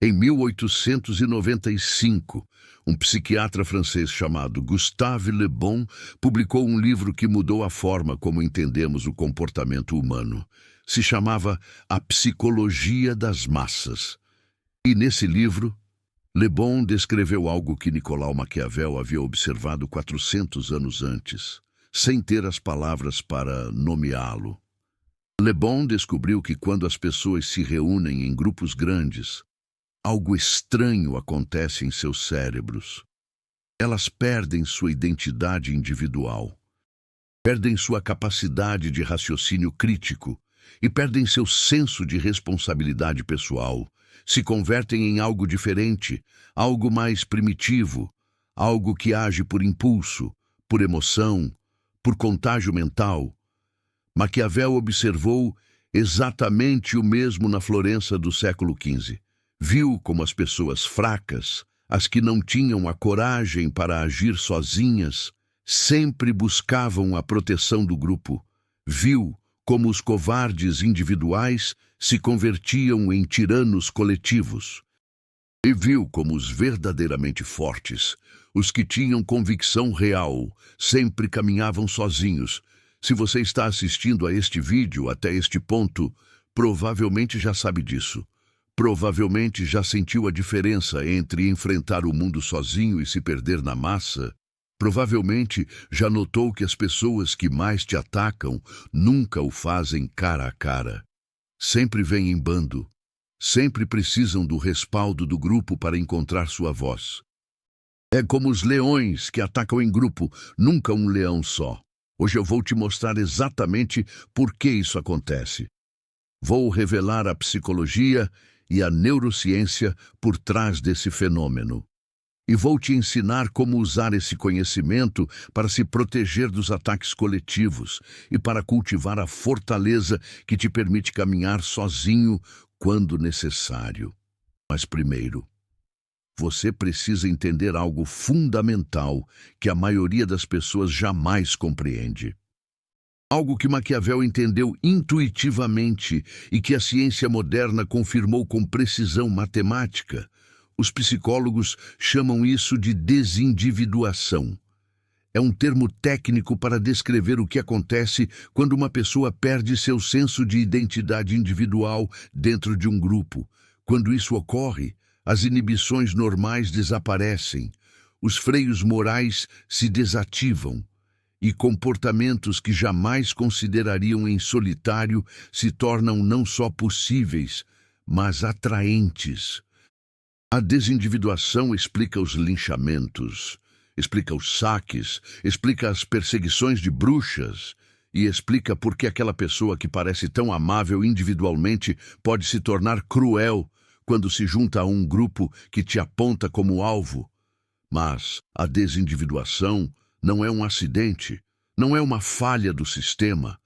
Em 1895, um psiquiatra francês chamado Gustave Le Bon publicou um livro que mudou a forma como entendemos o comportamento humano. Se chamava A Psicologia das Massas. E nesse livro, Le Bon descreveu algo que Nicolau Maquiavel havia observado 400 anos antes, sem ter as palavras para nomeá-lo. Le Bon descobriu que quando as pessoas se reúnem em grupos grandes, algo estranho acontece em seus cérebros. Elas perdem sua identidade individual, perdem sua capacidade de raciocínio crítico e perdem seu senso de responsabilidade pessoal. Se convertem em algo diferente, algo mais primitivo, algo que age por impulso, por emoção, por contágio mental. Maquiavel observou exatamente o mesmo na Florença do século XV. Viu como as pessoas fracas, as que não tinham a coragem para agir sozinhas, sempre buscavam a proteção do grupo. Viu como os covardes individuais se convertiam em tiranos coletivos. E viu como os verdadeiramente fortes, os que tinham convicção real, sempre caminhavam sozinhos. Se você está assistindo a este vídeo até este ponto, provavelmente já sabe disso. Provavelmente já sentiu a diferença entre enfrentar o mundo sozinho e se perder na massa. Provavelmente já notou que as pessoas que mais te atacam nunca o fazem cara a cara. Sempre vêm em bando. Sempre precisam do respaldo do grupo para encontrar sua voz. É como os leões que atacam em grupo, nunca um leão só. Hoje eu vou te mostrar exatamente por que isso acontece. Vou revelar a psicologia e a neurociência por trás desse fenômeno. E vou te ensinar como usar esse conhecimento para se proteger dos ataques coletivos e para cultivar a fortaleza que te permite caminhar sozinho quando necessário. Mas primeiro, você precisa entender algo fundamental que a maioria das pessoas jamais compreende. Algo que Maquiavel entendeu intuitivamente e que a ciência moderna confirmou com precisão matemática. Os psicólogos chamam isso de desindividuação. É um termo técnico para descrever o que acontece quando uma pessoa perde seu senso de identidade individual dentro de um grupo. Quando isso ocorre, as inibições normais desaparecem, os freios morais se desativam, e comportamentos que jamais considerariam em solitário se tornam não só possíveis, mas atraentes. A desindividuação explica os linchamentos, explica os saques, explica as perseguições de bruxas e explica por que aquela pessoa que parece tão amável individualmente pode se tornar cruel quando se junta a um grupo que te aponta como alvo. Mas a desindividuação não é um acidente, não é uma falha do sistema,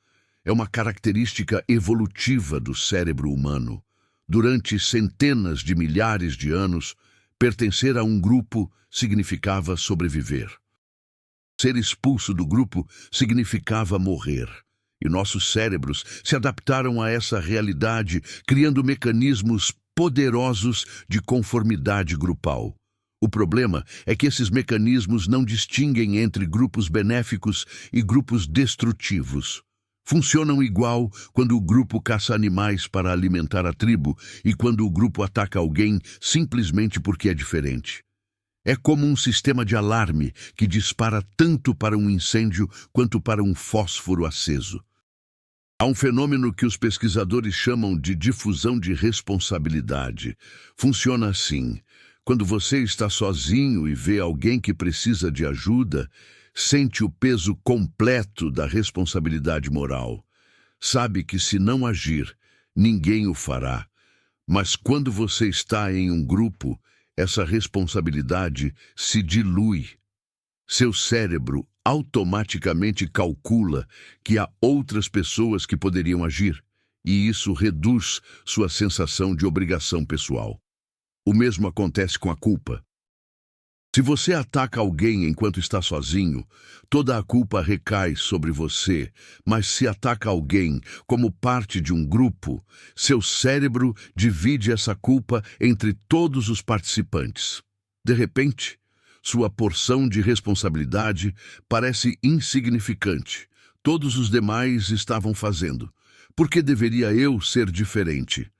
é uma característica evolutiva do cérebro humano. Durante centenas de milhares de anos, pertencer a um grupo significava sobreviver. Ser expulso do grupo significava morrer. E nossos cérebros se adaptaram a essa realidade, criando mecanismos poderosos de conformidade grupal. O problema é que esses mecanismos não distinguem entre grupos benéficos e grupos destrutivos. Funcionam igual quando o grupo caça animais para alimentar a tribo e quando o grupo ataca alguém simplesmente porque é diferente. É como um sistema de alarme que dispara tanto para um incêndio quanto para um fósforo aceso. Há um fenômeno que os pesquisadores chamam de difusão de responsabilidade. Funciona assim. Quando você está sozinho e vê alguém que precisa de ajuda, sente o peso completo da responsabilidade moral. Sabe que se não agir, ninguém o fará. Mas quando você está em um grupo, essa responsabilidade se dilui. Seu cérebro automaticamente calcula que há outras pessoas que poderiam agir, e isso reduz sua sensação de obrigação pessoal. O mesmo acontece com a culpa. Se você ataca alguém enquanto está sozinho, toda a culpa recai sobre você, mas se ataca alguém como parte de um grupo, seu cérebro divide essa culpa entre todos os participantes. De repente, sua porção de responsabilidade parece insignificante. Todos os demais estavam fazendo. Por que deveria eu ser diferente?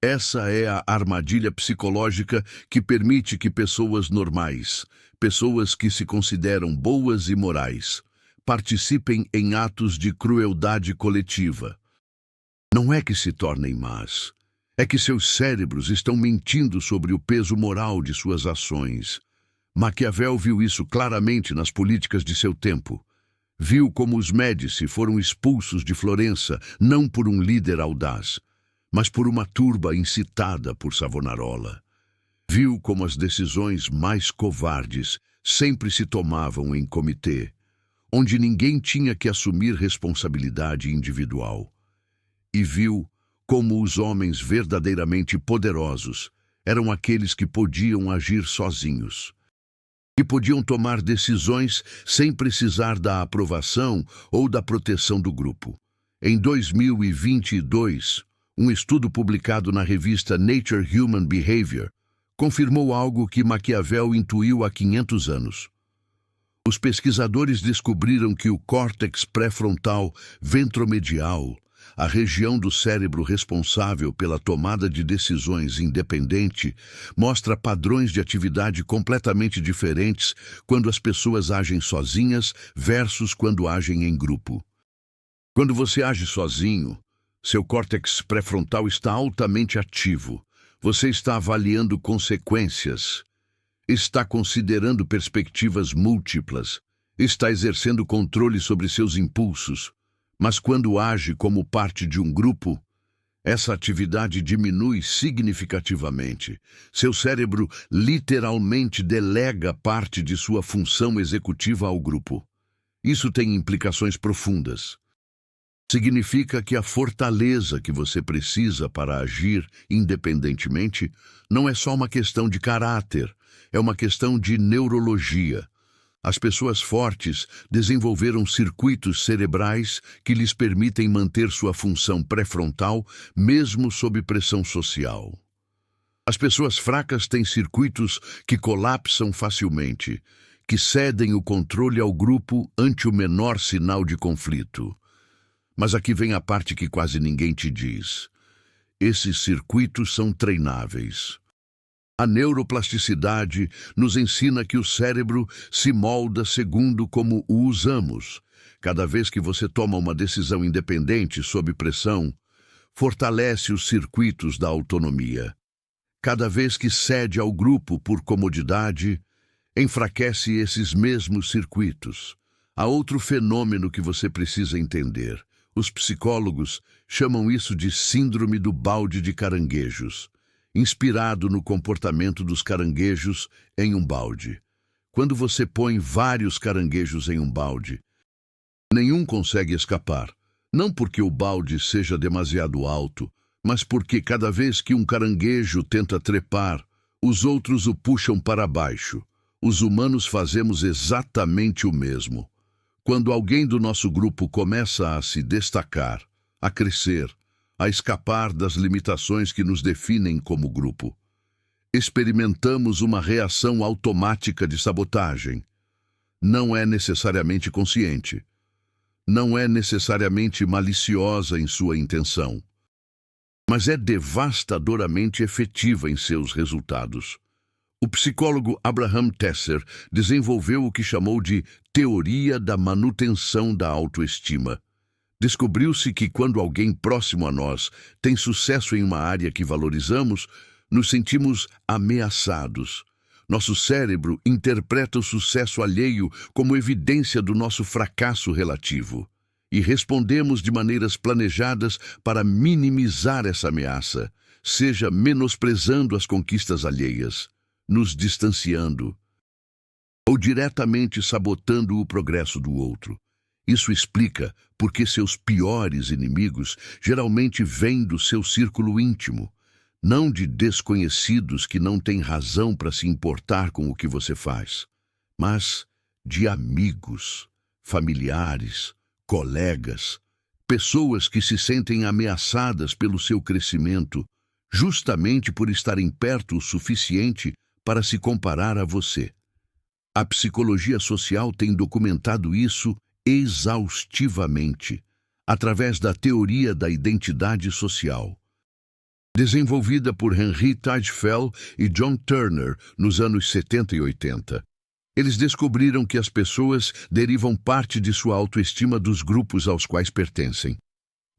Essa é a armadilha psicológica que permite que pessoas normais, pessoas que se consideram boas e morais, participem em atos de crueldade coletiva. Não é que se tornem más, é que seus cérebros estão mentindo sobre o peso moral de suas ações. Maquiavel viu isso claramente nas políticas de seu tempo. Viu como os Médici foram expulsos de Florença não por um líder audaz, mas por uma turba incitada por Savonarola. Viu como as decisões mais covardes sempre se tomavam em comitê, onde ninguém tinha que assumir responsabilidade individual. E viu como os homens verdadeiramente poderosos eram aqueles que podiam agir sozinhos, que podiam tomar decisões sem precisar da aprovação ou da proteção do grupo. Em 2022, um estudo publicado na revista Nature Human Behavior confirmou algo que Maquiavel intuiu há 500 anos. Os pesquisadores descobriram que o córtex pré-frontal ventromedial, a região do cérebro responsável pela tomada de decisões independente, mostra padrões de atividade completamente diferentes quando as pessoas agem sozinhas versus quando agem em grupo. Quando você age sozinho, seu córtex pré-frontal está altamente ativo. Você está avaliando consequências, está considerando perspectivas múltiplas, está exercendo controle sobre seus impulsos. Mas quando age como parte de um grupo, essa atividade diminui significativamente. Seu cérebro literalmente delega parte de sua função executiva ao grupo. Isso tem implicações profundas. Significa que a fortaleza que você precisa para agir independentemente não é só uma questão de caráter, é uma questão de neurologia. As pessoas fortes desenvolveram circuitos cerebrais que lhes permitem manter sua função pré-frontal mesmo sob pressão social. As pessoas fracas têm circuitos que colapsam facilmente, que cedem o controle ao grupo ante o menor sinal de conflito. Mas aqui vem a parte que quase ninguém te diz. Esses circuitos são treináveis. A neuroplasticidade nos ensina que o cérebro se molda segundo como o usamos. Cada vez que você toma uma decisão independente sob pressão, fortalece os circuitos da autonomia. Cada vez que cede ao grupo por comodidade, enfraquece esses mesmos circuitos. Há outro fenômeno que você precisa entender. Os psicólogos chamam isso de síndrome do balde de caranguejos, inspirado no comportamento dos caranguejos em um balde. Quando você põe vários caranguejos em um balde, nenhum consegue escapar. Não porque o balde seja demasiado alto, mas porque cada vez que um caranguejo tenta trepar, os outros o puxam para baixo. Os humanos fazemos exatamente o mesmo. Quando alguém do nosso grupo começa a se destacar, a crescer, a escapar das limitações que nos definem como grupo, experimentamos uma reação automática de sabotagem. Não é necessariamente consciente. Não é necessariamente maliciosa em sua intenção, mas é devastadoramente efetiva em seus resultados. O psicólogo Abraham Tesser desenvolveu o que chamou de teoria da manutenção da autoestima. Descobriu-se que quando alguém próximo a nós tem sucesso em uma área que valorizamos, nos sentimos ameaçados. Nosso cérebro interpreta o sucesso alheio como evidência do nosso fracasso relativo e respondemos de maneiras planejadas para minimizar essa ameaça, seja menosprezando as conquistas alheias, nos distanciando ou diretamente sabotando o progresso do outro. Isso explica por que seus piores inimigos geralmente vêm do seu círculo íntimo. não de desconhecidos que não têm razão para se importar com o que você faz, mas de amigos, familiares, colegas, pessoas que se sentem ameaçadas pelo seu crescimento, justamente por estarem perto o suficiente para se comparar a você. A psicologia social tem documentado isso exaustivamente, através da teoria da identidade social. Desenvolvida por Henry Tidefeld e John Turner nos anos 70 e 80. Eles descobriram que as pessoas derivam parte de sua autoestima dos grupos aos quais pertencem.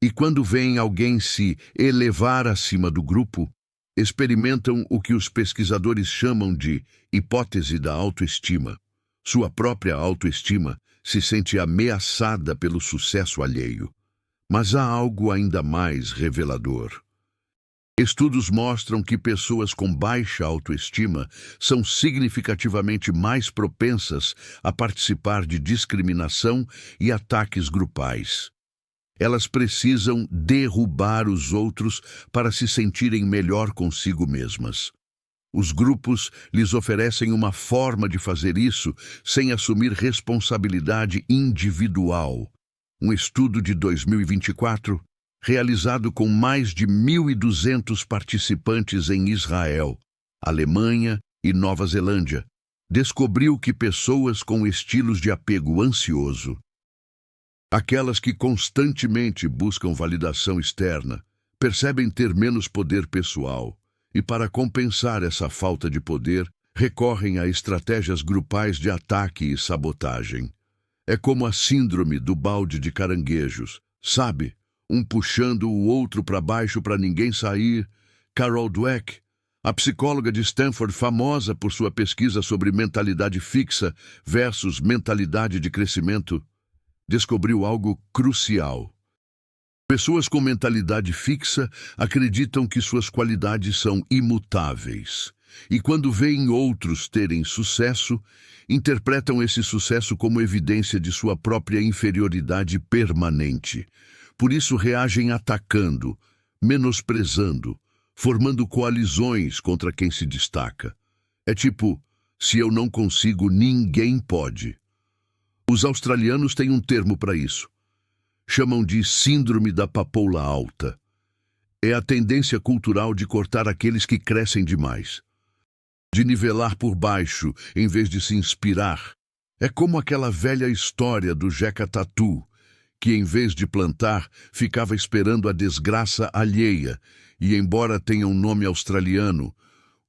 E quando veem alguém se elevar acima do grupo, experimentam o que os pesquisadores chamam de hipótese da autoestima. Sua própria autoestima se sente ameaçada pelo sucesso alheio. Mas há algo ainda mais revelador. Estudos mostram que pessoas com baixa autoestima são significativamente mais propensas a participar de discriminação e ataques grupais. Elas precisam derrubar os outros para se sentirem melhor consigo mesmas. Os grupos lhes oferecem uma forma de fazer isso sem assumir responsabilidade individual. Um estudo de 2024, realizado com mais de 1.200 participantes em Israel, Alemanha e Nova Zelândia, descobriu que pessoas com estilos de apego ansioso, aquelas que constantemente buscam validação externa, percebem ter menos poder pessoal e, para compensar essa falta de poder, recorrem a estratégias grupais de ataque e sabotagem. É como a síndrome do balde de caranguejos, sabe? Um puxando o outro para baixo para ninguém sair. Carol Dweck, a psicóloga de Stanford famosa por sua pesquisa sobre mentalidade fixa versus mentalidade de crescimento, descobriu algo crucial. Pessoas com mentalidade fixa acreditam que suas qualidades são imutáveis. E quando veem outros terem sucesso, interpretam esse sucesso como evidência de sua própria inferioridade permanente. Por isso reagem atacando, menosprezando, formando coalizões contra quem se destaca. É tipo, se eu não consigo, ninguém pode. Os australianos têm um termo para isso. Chamam de síndrome da papoula alta. É a tendência cultural de cortar aqueles que crescem demais, de nivelar por baixo em vez de se inspirar. É como aquela velha história do Jeca Tatu, que em vez de plantar, ficava esperando a desgraça alheia, e embora tenha um nome australiano,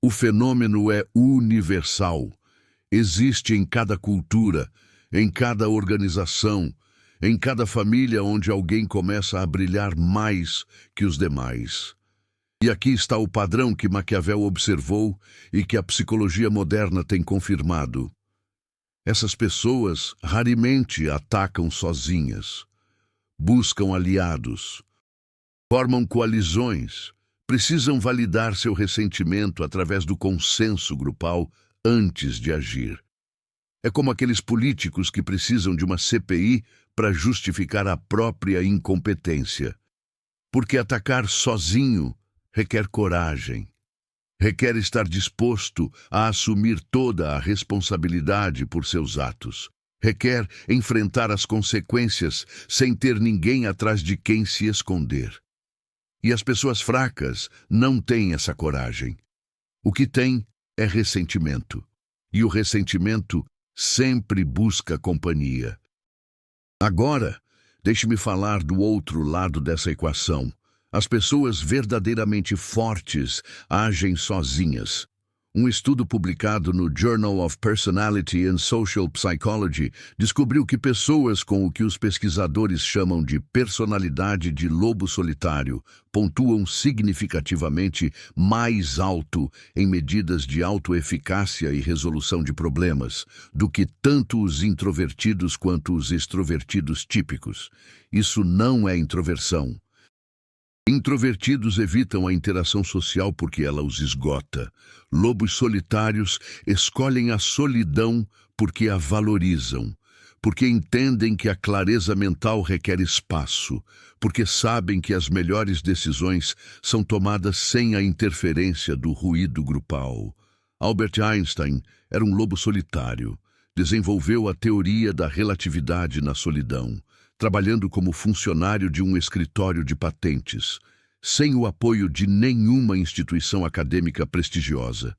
o fenômeno é universal. Existe em cada cultura, em cada organização, em cada família onde alguém começa a brilhar mais que os demais. E aqui está o padrão que Maquiavel observou e que a psicologia moderna tem confirmado. Essas pessoas raramente atacam sozinhas. Buscam aliados, formam coalizões, precisam validar seu ressentimento através do consenso grupal antes de agir. É como aqueles políticos que precisam de uma CPI para justificar a própria incompetência. Porque atacar sozinho requer coragem, requer estar disposto a assumir toda a responsabilidade por seus atos. Requer enfrentar as consequências sem ter ninguém atrás de quem se esconder. E as pessoas fracas não têm essa coragem. O que têm é ressentimento. E o ressentimento sempre busca companhia. Agora, deixe-me falar do outro lado dessa equação. As pessoas verdadeiramente fortes agem sozinhas. Um estudo publicado no Journal of Personality and Social Psychology descobriu que pessoas com o que os pesquisadores chamam de personalidade de lobo solitário pontuam significativamente mais alto em medidas de autoeficácia e resolução de problemas do que tanto os introvertidos quanto os extrovertidos típicos. Isso não é introversão. Introvertidos evitam a interação social porque ela os esgota. Lobos solitários escolhem a solidão porque a valorizam. porque entendem que a clareza mental requer espaço, porque sabem que as melhores decisões são tomadas sem a interferência do ruído grupal. Albert Einstein era um lobo solitário. Desenvolveu a teoria da relatividade na solidão, trabalhando como funcionário de um escritório de patentes, sem o apoio de nenhuma instituição acadêmica prestigiosa.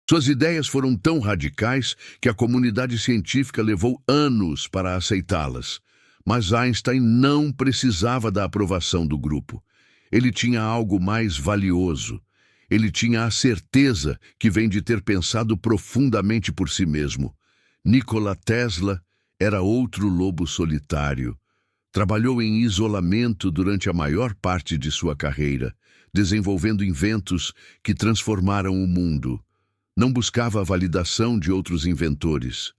Suas ideias foram tão radicais que a comunidade científica levou anos para aceitá-las. Mas Einstein não precisava da aprovação do grupo. Ele tinha algo mais valioso. Ele tinha a certeza que vem de ter pensado profundamente por si mesmo. Nikola Tesla era outro lobo solitário. Trabalhou em isolamento durante a maior parte de sua carreira, desenvolvendo inventos que transformaram o mundo. Não buscava a validação de outros inventores.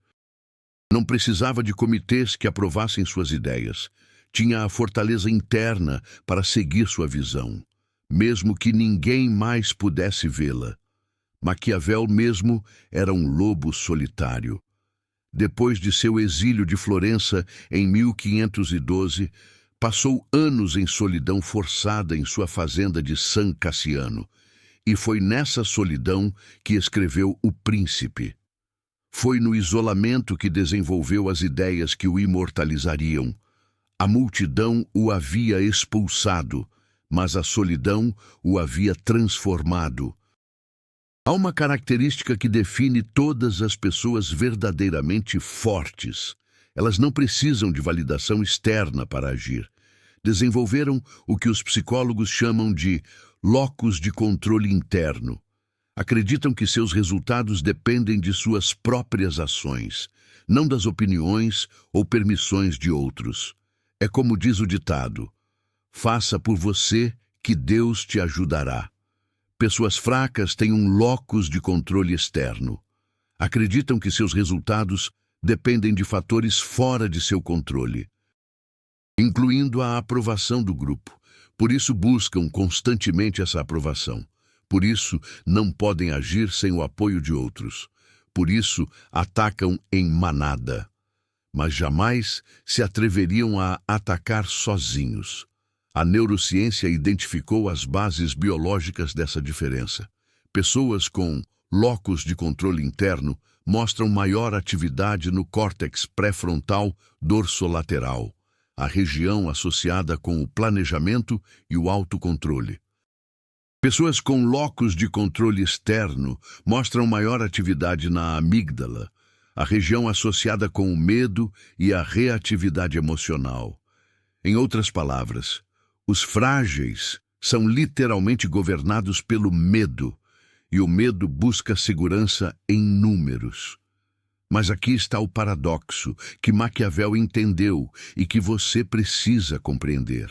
Não precisava de comitês que aprovassem suas ideias. Tinha a fortaleza interna para seguir sua visão, mesmo que ninguém mais pudesse vê-la. Maquiavel mesmo era um lobo solitário. Depois de seu exílio de Florença em 1512, passou anos em solidão forçada em sua fazenda de San Cassiano. E foi nessa solidão que escreveu O Príncipe. Foi no isolamento que desenvolveu as ideias que o imortalizariam. A multidão o havia expulsado, mas a solidão o havia transformado. Há uma característica que define todas as pessoas verdadeiramente fortes. Elas não precisam de validação externa para agir. Desenvolveram o que os psicólogos chamam de locus de controle interno. Acreditam que seus resultados dependem de suas próprias ações, não das opiniões ou permissões de outros. É como diz o ditado: faça por você que Deus te ajudará. Pessoas fracas têm um locus de controle externo. Acreditam que seus resultados dependem de fatores fora de seu controle, incluindo a aprovação do grupo. Por isso buscam constantemente essa aprovação. Por isso não podem agir sem o apoio de outros. Por isso atacam em manada. Mas jamais se atreveriam a atacar sozinhos. A neurociência identificou as bases biológicas dessa diferença. Pessoas com locus de controle interno mostram maior atividade no córtex pré-frontal dorsolateral, a região associada com o planejamento e o autocontrole. Pessoas com locus de controle externo mostram maior atividade na amígdala, a região associada com o medo e a reatividade emocional. Em outras palavras, os frágeis são literalmente governados pelo medo, e o medo busca segurança em números. Mas aqui está o paradoxo que Maquiavel entendeu e que você precisa compreender.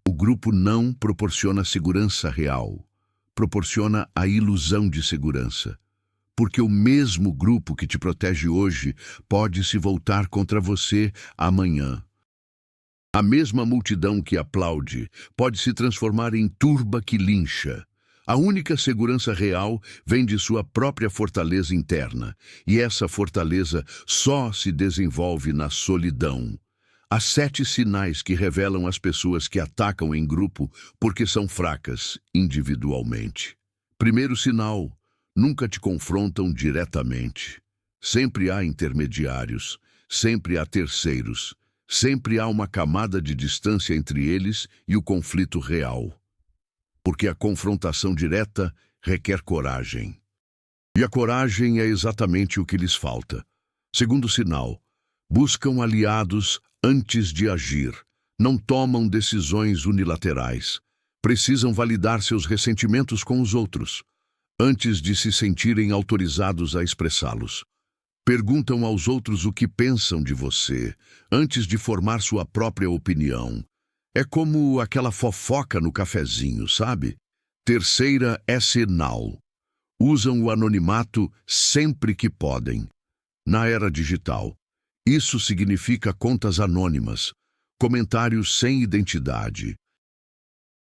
O grupo não proporciona segurança real, proporciona a ilusão de segurança. Porque o mesmo grupo que te protege hoje pode se voltar contra você amanhã. A mesma multidão que aplaude pode se transformar em turba que lincha. A única segurança real vem de sua própria fortaleza interna, e essa fortaleza só se desenvolve na solidão. Há 7 sinais que revelam as pessoas que atacam em grupo porque são fracas individualmente. Primeiro sinal: nunca te confrontam diretamente. Sempre há intermediários, sempre há terceiros, sempre há uma camada de distância entre eles e o conflito real. Porque a confrontação direta requer coragem. E a coragem é exatamente o que lhes falta. Segundo sinal: buscam aliados antes de agir. Não tomam decisões unilaterais. Precisam validar seus ressentimentos com os outros, antes de se sentirem autorizados a expressá-los. Perguntam aos outros o que pensam de você, antes de formar sua própria opinião. É como aquela fofoca no cafezinho, sabe? Terceira é sinal. Usam o anonimato sempre que podem. Na era digital, isso significa contas anônimas, comentários sem identidade,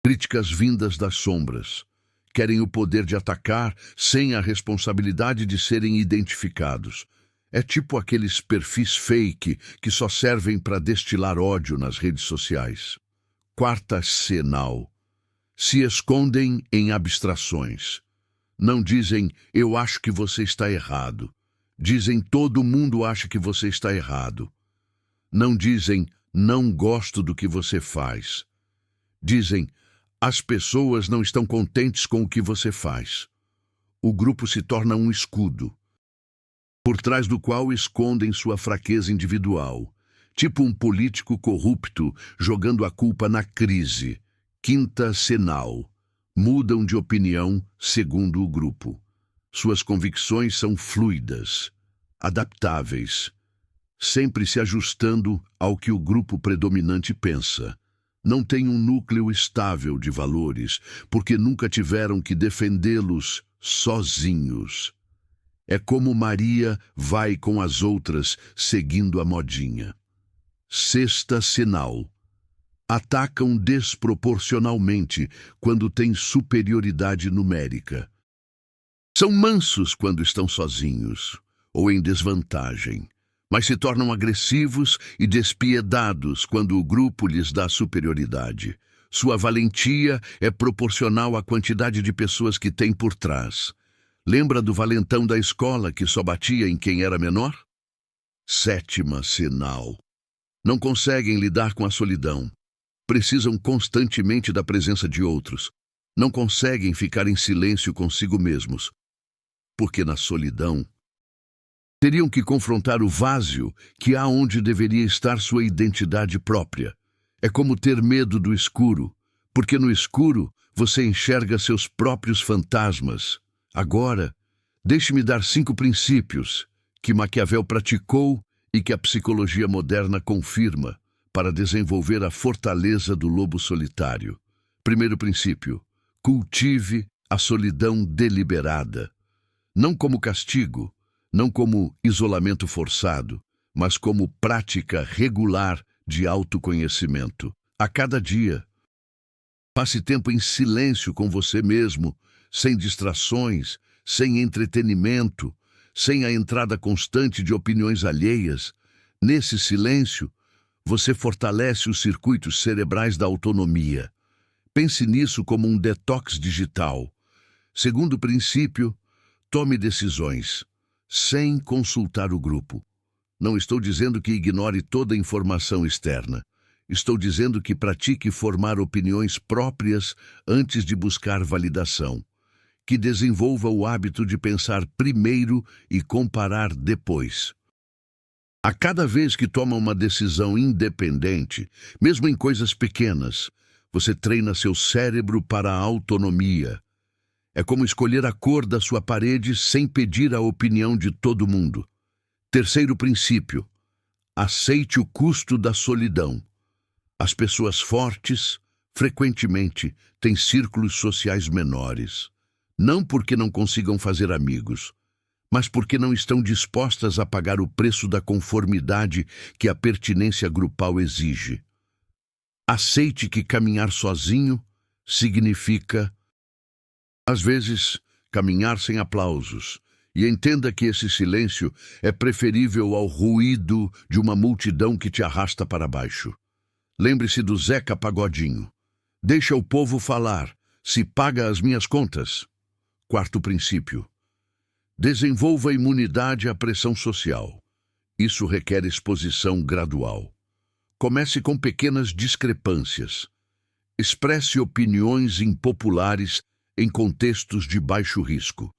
críticas vindas das sombras. Querem o poder de atacar sem a responsabilidade de serem identificados. É tipo aqueles perfis fake que só servem para destilar ódio nas redes sociais. Quarta sinal. Se escondem em abstrações. Não dizem, eu acho que você está errado. Dizem, todo mundo acha que você está errado. Não dizem, não gosto do que você faz. Dizem, as pessoas não estão contentes com o que você faz. O grupo se torna um escudo, por trás do qual escondem sua fraqueza individual, tipo um político corrupto jogando a culpa na crise. Quinta sinal. Mudam de opinião segundo o grupo. Suas convicções são fluidas, adaptáveis, sempre se ajustando ao que o grupo predominante pensa. Não têm um núcleo estável de valores, porque nunca tiveram que defendê-los sozinhos. É como Maria vai com as outras, seguindo a modinha. Sexta sinal. Atacam desproporcionalmente quando têm superioridade numérica. São mansos quando estão sozinhos ou em desvantagem, mas se tornam agressivos e despiedados quando o grupo lhes dá superioridade. Sua valentia é proporcional à quantidade de pessoas que tem por trás. Lembra do valentão da escola que só batia em quem era menor? Sétima sinal. Não conseguem lidar com a solidão. Precisam constantemente da presença de outros. Não conseguem ficar em silêncio consigo mesmos, porque na solidão teriam que confrontar o vazio que há onde deveria estar sua identidade própria. É como ter medo do escuro, porque no escuro você enxerga seus próprios fantasmas. Agora, deixe-me dar 5 princípios que Maquiavel praticou e que a psicologia moderna confirma para desenvolver a fortaleza do lobo solitário. Primeiro princípio: cultive a solidão deliberada. Não como castigo, não como isolamento forçado, mas como prática regular de autoconhecimento. A cada dia, passe tempo em silêncio com você mesmo, sem distrações, sem entretenimento, sem a entrada constante de opiniões alheias. Nesse silêncio, você fortalece os circuitos cerebrais da autonomia. Pense nisso como um detox digital. Segundo princípio, tome decisões, sem consultar o grupo. Não estou dizendo que ignore toda a informação externa. Estou dizendo que pratique formar opiniões próprias antes de buscar validação. Que desenvolva o hábito de pensar primeiro e comparar depois. A cada vez que toma uma decisão independente, mesmo em coisas pequenas, você treina seu cérebro para a autonomia. É como escolher a cor da sua parede sem pedir a opinião de todo mundo. Terceiro princípio: aceite o custo da solidão. As pessoas fortes, frequentemente, têm círculos sociais menores. Não porque não consigam fazer amigos, mas porque não estão dispostas a pagar o preço da conformidade que a pertinência grupal exige. Aceite que caminhar sozinho significa, às vezes, caminhar sem aplausos, e entenda que esse silêncio é preferível ao ruído de uma multidão que te arrasta para baixo. Lembre-se do Zeca Pagodinho. Deixa o povo falar, se paga as minhas contas. Quarto princípio: desenvolva imunidade à pressão social. Isso requer exposição gradual. Comece com pequenas discrepâncias. Expresse opiniões impopulares em contextos de baixo risco.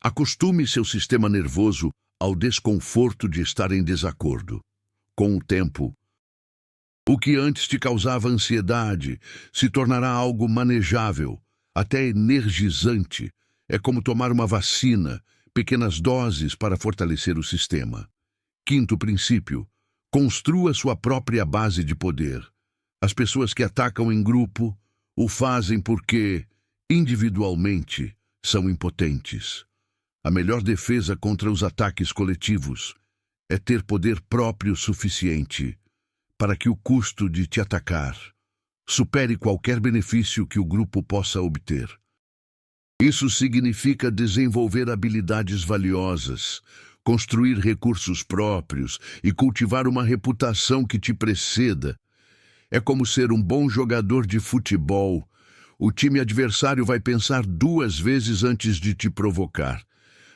Acostume seu sistema nervoso ao desconforto de estar em desacordo. Com o tempo, o que antes te causava ansiedade se tornará algo manejável, até energizante. É como tomar uma vacina, pequenas doses para fortalecer o sistema. Quinto princípio: construa sua própria base de poder. As pessoas que atacam em grupo o fazem porque, individualmente, são impotentes. A melhor defesa contra os ataques coletivos é ter poder próprio suficiente para que o custo de te atacar supere qualquer benefício que o grupo possa obter. Isso significa desenvolver habilidades valiosas, construir recursos próprios e cultivar uma reputação que te preceda. É como ser um bom jogador de futebol. O time adversário vai pensar 2 vezes antes de te provocar.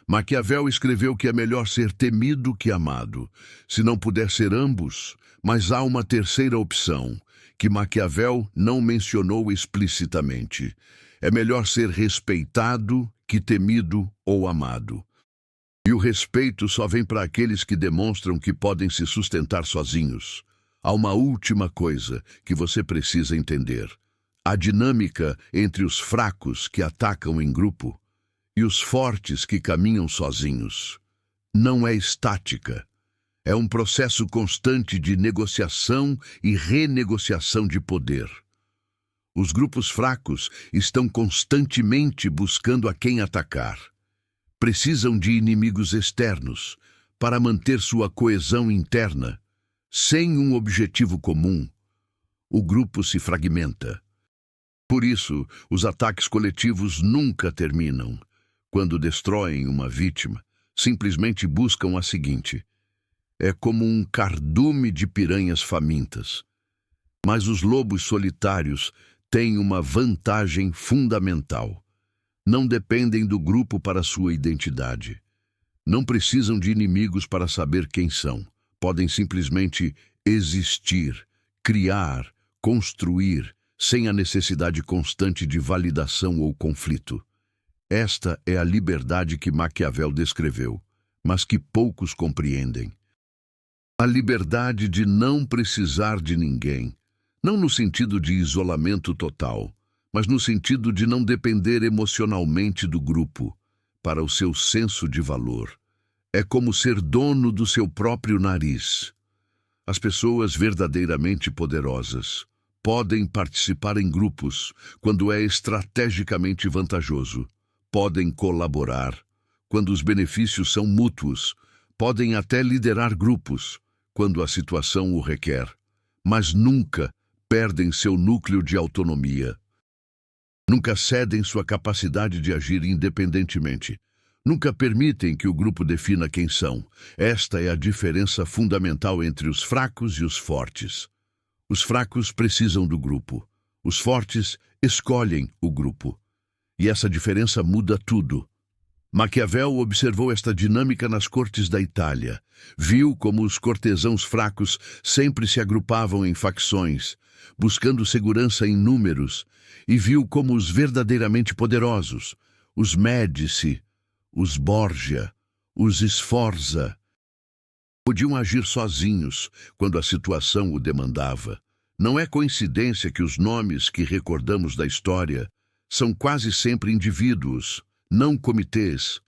Maquiavel escreveu que é melhor ser temido que amado. Se não puder ser ambos, mas há uma terceira opção, que Maquiavel não mencionou explicitamente. É melhor ser respeitado que temido ou amado. E o respeito só vem para aqueles que demonstram que podem se sustentar sozinhos. Há uma última coisa que você precisa entender. A dinâmica entre os fracos que atacam em grupo e os fortes que caminham sozinhos não é estática. É um processo constante de negociação e renegociação de poder. Os grupos fracos estão constantemente buscando a quem atacar. Precisam de inimigos externos para manter sua coesão interna. Sem um objetivo comum, o grupo se fragmenta. Por isso, os ataques coletivos nunca terminam. Quando destroem uma vítima, simplesmente buscam a seguinte. É como um cardume de piranhas famintas. Mas os lobos solitários têm uma vantagem fundamental. Não dependem do grupo para sua identidade. Não precisam de inimigos para saber quem são. Podem simplesmente existir, criar, construir, sem a necessidade constante de validação ou conflito. Esta é a liberdade que Maquiavel descreveu, mas que poucos compreendem. A liberdade de não precisar de ninguém, não no sentido de isolamento total, mas no sentido de não depender emocionalmente do grupo, para o seu senso de valor. É como ser dono do seu próprio nariz. As pessoas verdadeiramente poderosas podem participar em grupos quando é estrategicamente vantajoso. Podem colaborar quando os benefícios são mútuos. Podem até liderar grupos quando a situação o requer. Mas nunca perdem seu núcleo de autonomia. Nunca cedem sua capacidade de agir independentemente. Nunca permitem que o grupo defina quem são. Esta é a diferença fundamental entre os fracos e os fortes. Os fracos precisam do grupo. Os fortes escolhem o grupo. E essa diferença muda tudo. Maquiavel observou esta dinâmica nas cortes da Itália. Viu como os cortesãos fracos sempre se agrupavam em facções, buscando segurança em números, e viu como os verdadeiramente poderosos, os Médici, os Borgia, os Sforza, podiam agir sozinhos quando a situação o demandava. Não é coincidência que os nomes que recordamos da história são quase sempre indivíduos, não comitês.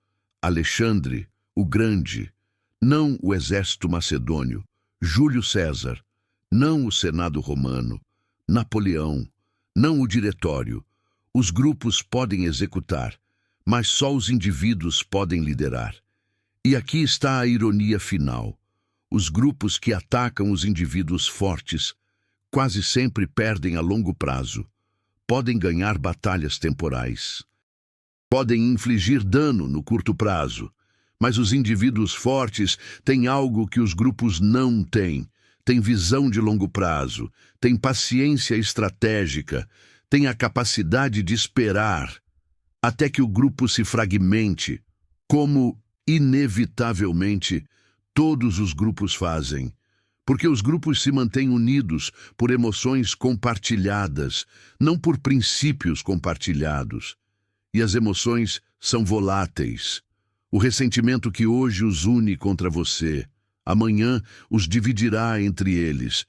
Alexandre, o Grande, não o exército macedônio. Júlio César, não o Senado romano. Napoleão, não o diretório. Os grupos podem executar, mas só os indivíduos podem liderar. E aqui está a ironia final. Os grupos que atacam os indivíduos fortes quase sempre perdem a longo prazo. Podem ganhar batalhas temporais. Podem infligir dano no curto prazo. Mas os indivíduos fortes têm algo que os grupos não têm. Têm visão de longo prazo, têm paciência estratégica, têm a capacidade de esperar até que o grupo se fragmente, como, inevitavelmente, todos os grupos fazem. Porque os grupos se mantêm unidos por emoções compartilhadas, não por princípios compartilhados. E as emoções são voláteis. O ressentimento que hoje os une contra você, amanhã os dividirá entre eles.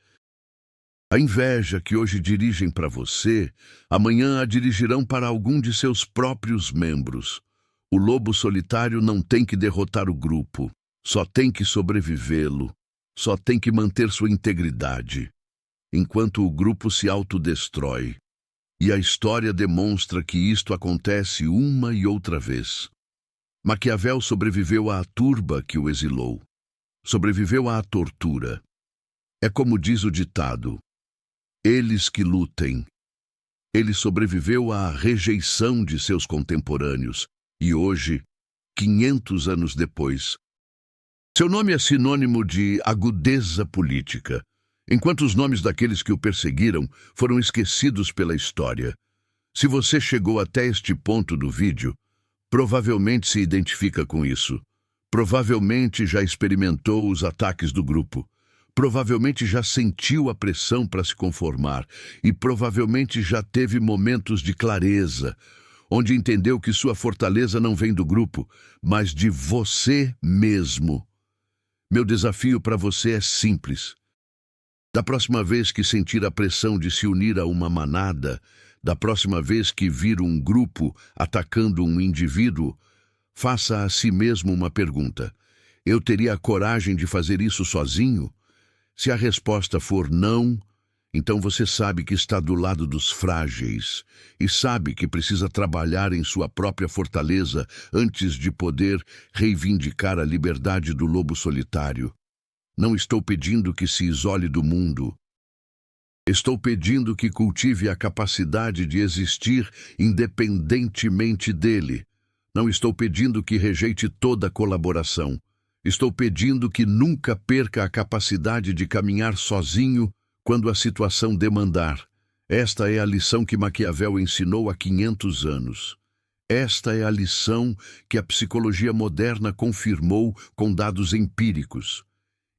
A inveja que hoje dirigem para você, amanhã a dirigirão para algum de seus próprios membros. O lobo solitário não tem que derrotar o grupo, só tem que sobrevivê-lo, só tem que manter sua integridade, enquanto o grupo se autodestrói. E a história demonstra que isto acontece uma e outra vez. Maquiavel sobreviveu à turba que o exilou. Sobreviveu à tortura. É como diz o ditado, eles que lutem. Ele sobreviveu à rejeição de seus contemporâneos e hoje, 500 anos depois, Seu nome é sinônimo de agudeza política, enquanto os nomes daqueles que o perseguiram foram esquecidos pela história. Se você chegou até este ponto do vídeo, provavelmente se identifica com isso. Provavelmente já experimentou os ataques do grupo. Provavelmente já sentiu a pressão para se conformar e provavelmente já teve momentos de clareza, onde entendeu que sua fortaleza não vem do grupo, mas de você mesmo. Meu desafio para você é simples. Da próxima vez que sentir a pressão de se unir a uma manada, da próxima vez que vir um grupo atacando um indivíduo, faça a si mesmo uma pergunta: eu teria a coragem de fazer isso sozinho? Se a resposta for não, então você sabe que está do lado dos frágeis e sabe que precisa trabalhar em sua própria fortaleza antes de poder reivindicar a liberdade do lobo solitário. Não estou pedindo que se isole do mundo. Estou pedindo que cultive a capacidade de existir independentemente dele. Não estou pedindo que rejeite toda colaboração. Estou pedindo que nunca perca a capacidade de caminhar sozinho quando a situação demandar. Esta é a lição que Maquiavel ensinou há 500 anos. Esta é a lição que a psicologia moderna confirmou com dados empíricos.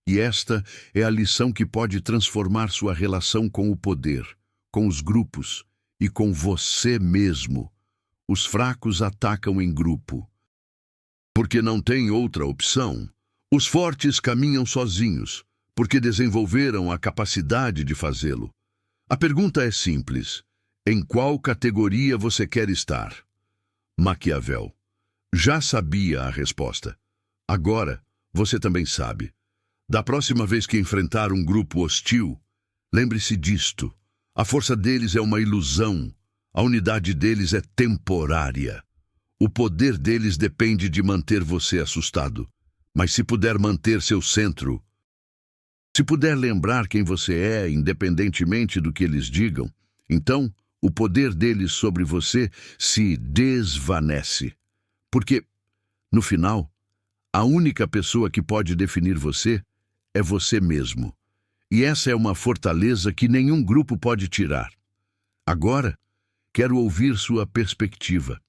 E esta é a lição que pode transformar sua relação com o poder, com os grupos e com você mesmo. Os fracos atacam em grupo, porque não tem outra opção. Os fortes caminham sozinhos, porque desenvolveram a capacidade de fazê-lo. A pergunta é simples: em qual categoria você quer estar? Maquiavel já sabia a resposta. Agora, você também sabe. Da próxima vez que enfrentar um grupo hostil, lembre-se disto: a força deles é uma ilusão, a unidade deles é temporária. O poder deles depende de manter você assustado. Mas se puder manter seu centro, se puder lembrar quem você é, independentemente do que eles digam, então o poder deles sobre você se desvanece. Porque, no final, a única pessoa que pode definir você é você mesmo. E essa é uma fortaleza que nenhum grupo pode tirar. Agora, quero ouvir sua perspectiva.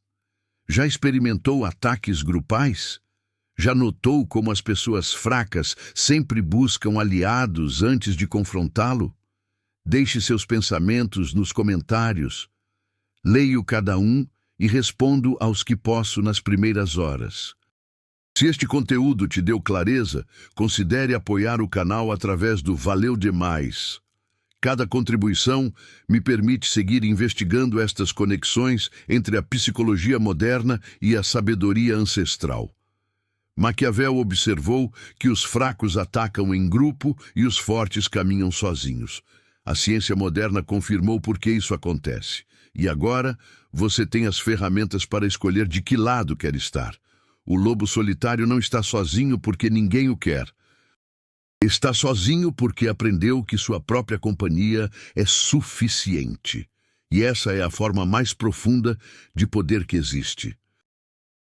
Já experimentou ataques grupais? Já notou como as pessoas fracas sempre buscam aliados antes de confrontá-lo? Deixe seus pensamentos nos comentários. Leio cada um e respondo aos que posso nas primeiras horas. Se este conteúdo te deu clareza, considere apoiar o canal através do Valeu Demais. Cada contribuição me permite seguir investigando estas conexões entre a psicologia moderna e a sabedoria ancestral. Maquiavel observou que os fracos atacam em grupo e os fortes caminham sozinhos. A ciência moderna confirmou por que isso acontece. E agora, você tem as ferramentas para escolher de que lado quer estar. O lobo solitário não está sozinho porque ninguém o quer. Está sozinho porque aprendeu que sua própria companhia é suficiente. E essa é a forma mais profunda de poder que existe.